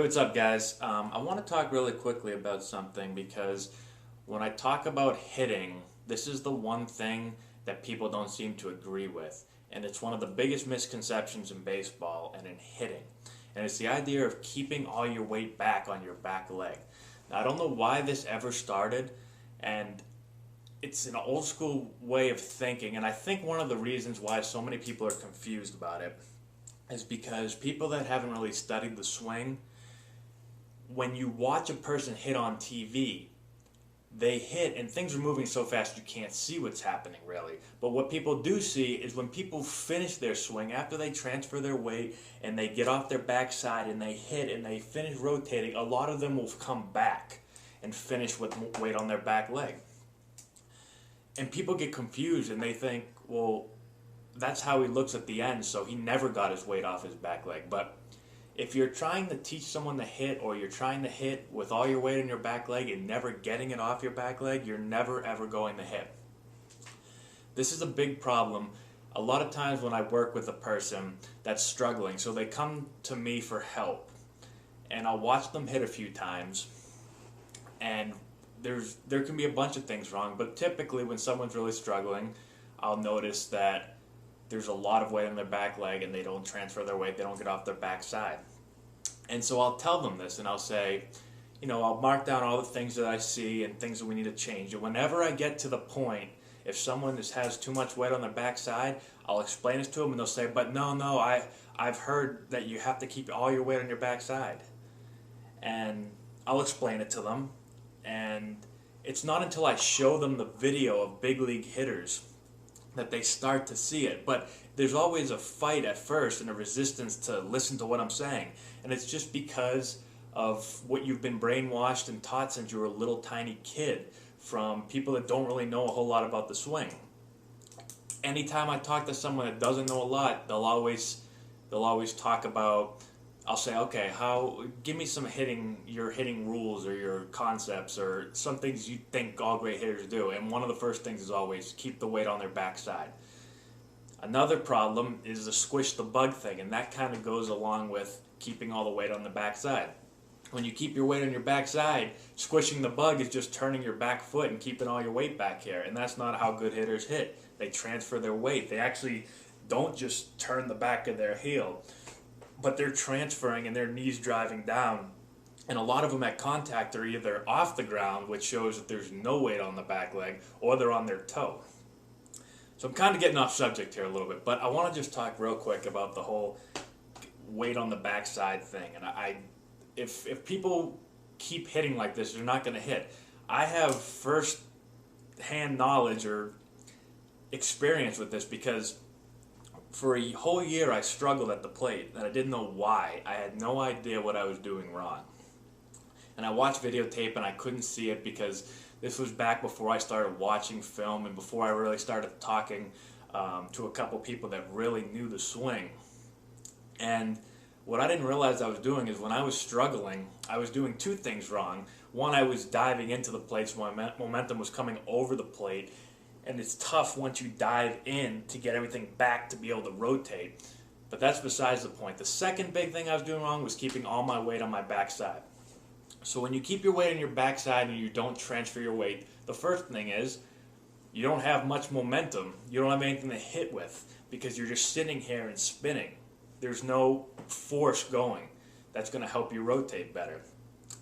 What's up, guys? I want to talk really quickly about something because when I talk about hitting, this is the one thing that people don't seem to agree with. And it's one of the biggest misconceptions in baseball and in hitting. And it's the idea of keeping all your weight back on your back leg. Now, I don't know why this ever started, and it's an old school way of thinking. And I think one of the reasons why so many people are confused about it is because people that haven't really studied the swing, when you watch a person hit on TV, they hit and things are moving so fast you can't see what's happening really. But what people do see is when people finish their swing after they transfer their weight and they get off their backside and they hit and they finish rotating, a lot of them will come back and finish with weight on their back leg. And people get confused and they think, well, that's how he looks at the end, so he never got his weight off his back leg. But if you're trying to teach someone to hit, or you're trying to hit with all your weight on your back leg and never getting it off your back leg, you're never ever going to hit. This is a big problem. A lot of times when I work with a person that's struggling, so they come to me for help, and I'll watch them hit a few times, and there can be a bunch of things wrong, but typically when someone's really struggling, I'll notice that there's a lot of weight on their back leg and they don't transfer their weight, they don't get off their backside. And so I'll tell them this and I'll say, I'll mark down all the things that I see and things that we need to change. And whenever I get to the point, if someone has too much weight on their backside, I'll explain this to them and they'll say, but no, I've heard that you have to keep all your weight on your backside. And I'll explain it to them. And it's not until I show them the video of big league hitters that they start to see it. But there's always a fight at first and a resistance to listen to what I'm saying. And it's just because of what you've been brainwashed and taught since you were a little tiny kid from people that don't really know a whole lot about the swing. Anytime I talk to someone that doesn't know a lot, they'll always talk about, I'll say, okay, give me some your hitting rules or your concepts or some things you think all great hitters do. And one of the first things is always keep the weight on their backside. Another problem is the squish the bug thing, and that kind of goes along with keeping all the weight on the backside. When you keep your weight on your backside, squishing the bug is just turning your back foot and keeping all your weight back here. And that's not how good hitters hit. They transfer their weight. They actually don't just turn the back of their heel, but they're transferring and their knees driving down. And a lot of them at contact are either off the ground, which shows that there's no weight on the back leg, or they're on their toe. So I'm kind of getting off subject here a little bit, but I want to just talk real quick about the whole weight on the backside thing. And if people keep hitting like this, they're not going to hit. I have first-hand knowledge or experience with this because for a whole year I struggled at the plate and I didn't know why. I had no idea what I was doing wrong. And I watched videotape and I couldn't see it because this was back before I started watching film and before I really started talking to a couple people that really knew the swing. And what I didn't realize I was doing is when I was struggling, I was doing two things wrong. One, I was diving into the plate so my momentum was coming over the plate. And it's tough once you dive in to get everything back to be able to rotate. But that's besides the point. The second big thing I was doing wrong was keeping all my weight on my backside. So when you keep your weight on your backside and you don't transfer your weight, the first thing is you don't have much momentum. You don't have anything to hit with because you're just sitting here and spinning. There's no force going. That's going to help you rotate better.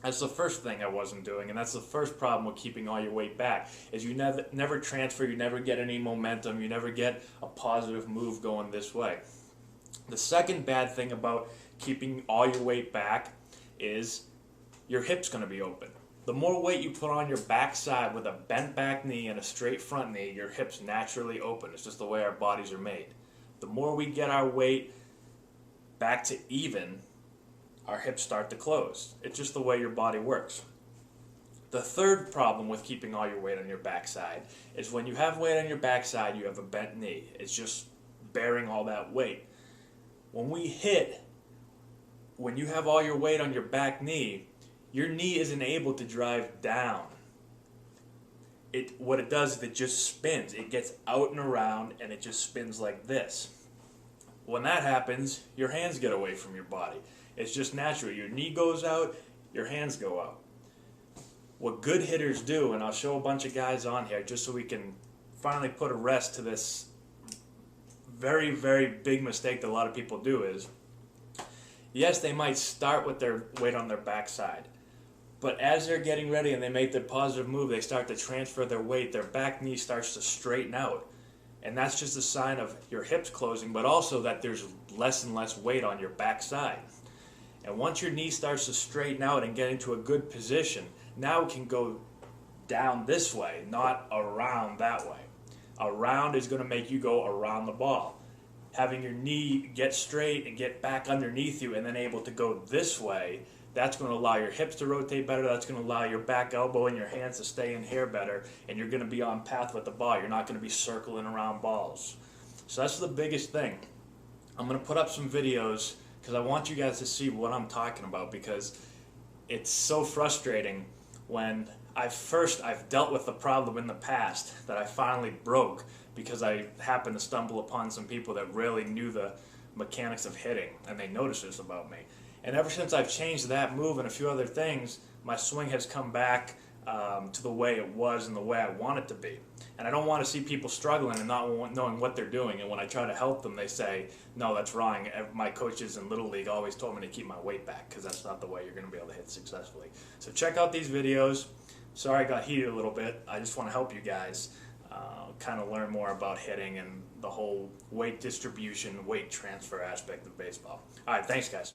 That's the first thing I wasn't doing, and that's the first problem with keeping all your weight back, is you never transfer, you never get any momentum, you never get a positive move going this way. The second bad thing about keeping all your weight back is your hip's going to be open. The more weight you put on your backside with a bent back knee and a straight front knee, your hip's naturally open. It's just the way our bodies are made. The more we get our weight back to even, our hips start to close. It's just the way your body works. The third problem with keeping all your weight on your backside is when you have weight on your backside, you have a bent knee. It's just bearing all that weight. When we hit, when you have all your weight on your back knee, your knee isn't able to drive down. What it does is it just spins. It gets out and around and it just spins like this. When that happens, your hands get away from your body. It's just natural. Your knee goes out, your hands go out. What good hitters do, and I'll show a bunch of guys on here just so we can finally put a rest to this very, very big mistake that a lot of people do is, yes, they might start with their weight on their backside, but as they're getting ready and they make their positive move, they start to transfer their weight, their back knee starts to straighten out. And that's just a sign of your hips closing, but also that there's less and less weight on your backside. And once your knee starts to straighten out and get into a good position, now it can go down this way, not around that way. Around is going to make you go around the ball. Having your knee get straight and get back underneath you and then able to go this way, that's going to allow your hips to rotate better. That's going to allow your back elbow and your hands to stay in here better, and you're going to be on path with the ball. You're not going to be circling around balls. So that's the biggest thing. I'm going to put up some videos because I want you guys to see what I'm talking about, because it's so frustrating when I've dealt with the problem in the past that I finally broke because I happened to stumble upon some people that really knew the mechanics of hitting, and they noticed this about me. And ever since I've changed that move and a few other things, my swing has come back to the way it was and the way I want it to be. And I don't want to see people struggling and not knowing what they're doing. And when I try to help them, they say, no, that's wrong. My coaches in Little League always told me to keep my weight back, because that's not the way you're going to be able to hit successfully. So check out these videos. Sorry I got heated a little bit. I just want to help you guys kind of learn more about hitting and the whole weight distribution, weight transfer aspect of baseball. All right, thanks, guys.